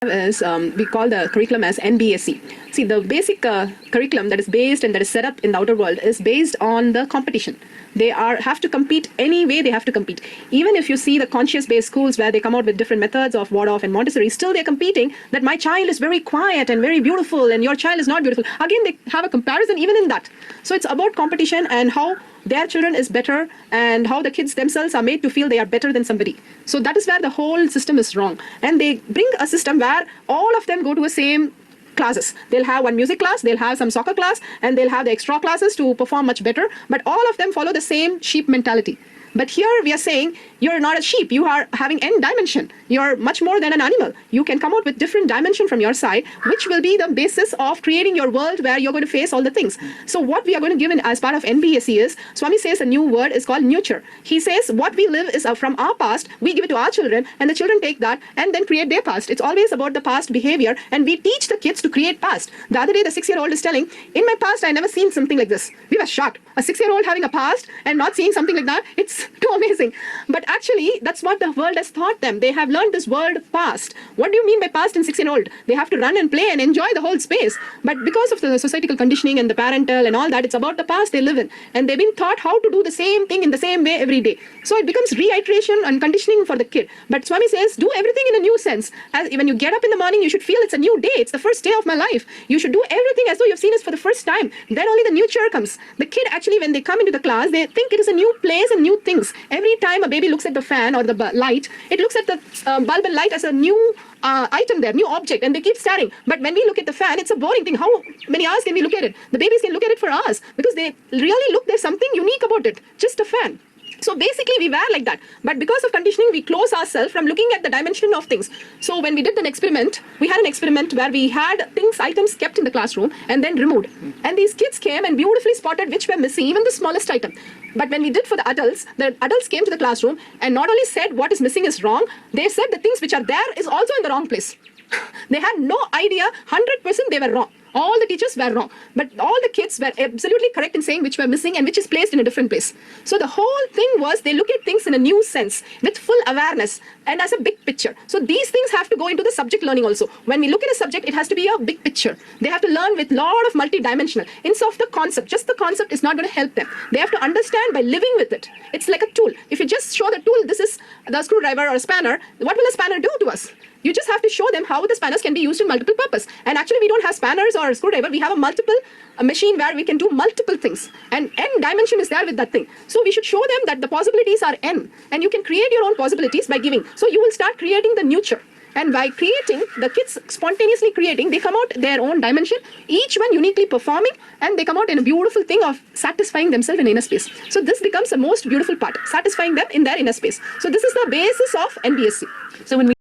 is we call the curriculum as eNBSE. See, the basic curriculum that is based and that is set up in the outer world is based on the competition. They have to compete any way they have to compete. Even if you see the conscious-based schools where they come out with different methods of Waldorf and Montessori, still they're competing that my child is very quiet and very beautiful and your child is not beautiful. Again, they have a comparison even in that. So it's about competition and how their children is better and how the kids themselves are made to feel they are better than somebody. So that is where the whole system is wrong. And they bring a system where all of them go to the same classes. They'll have one music class, they'll have some soccer class, and they'll have the extra classes to perform much better. But all of them follow the same sheep mentality. But here we are saying you're not a sheep, you are having n dimension. You're much more than an animal. You can come out with different dimension from your side, which will be the basis of creating your world where you're going to face all the things. So what we are going to give in as part of eNBSE is, Swami says a new word is called nurture. He says what we live is from our past, we give it to our children, and the children take that and then create their past. It's always about the past behavior, and we teach the kids to create past. The other day, the 6-year-old is telling, in my past, I never seen something like this. We were shocked. A 6-year-old having a past and not seeing something like that, it's too amazing. But actually, that's what the world has taught them. They have learned this word past. What do you mean by past in 6-year-old? They have to run and play and enjoy the whole space. But because of the societal conditioning and the parental and all that, it's about the past they live in. And they've been taught how to do the same thing in the same way every day. So it becomes reiteration and conditioning for the kid. But Swami says, do everything in a new sense. As when you get up in the morning, you should feel it's a new day. It's the first day of my life. You should do everything as though you've seen it for the first time. Then only the nurture comes. The kid actually, when they come into the class, they think it is a new place and new things. Every time a baby looks at the fan or the light, it looks at the bulb and light as a new item there, new object, and they keep staring. But when we look at the fan, it's a boring thing. How many hours can we look at it? The babies can look at it for hours because they really look, there's something unique about it, just a fan. So basically we were like that. But because of conditioning, we close ourselves from looking at the dimension of things. So when we did an experiment, we had an experiment where we had items kept in the classroom and then removed. And these kids came and beautifully spotted which were missing, even the smallest item. But when we did for the adults came to the classroom and not only said what is missing is wrong, they said the things which are there is also in the wrong place. They had no idea, 100% they were wrong. All the teachers were wrong, but all the kids were absolutely correct in saying which were missing and which is placed in a different place. So the whole thing was they look at things in a new sense with full awareness and as a big picture. So these things have to go into the subject learning also. When we look at a subject, it has to be a big picture. They have to learn with a lot of multidimensional. Instead of the concept, just the concept is not going to help them. They have to understand by living with it. It's like a tool. If you just show the tool, this is the screwdriver or a spanner, what will a spanner do to us? You just have to show them how the spanners can be used in multiple purpose. And actually, we don't have spanners or a screwdriver. We have a machine where we can do multiple things. And n dimension is there with that thing. So we should show them that the possibilities are n. And you can create your own possibilities by giving. So you will start creating the nurture. And by creating, the kids spontaneously creating, they come out their own dimension, each one uniquely performing, and they come out in a beautiful thing of satisfying themselves in inner space. So this becomes the most beautiful part, satisfying them in their inner space. So this is the basis of eNBSE. So when we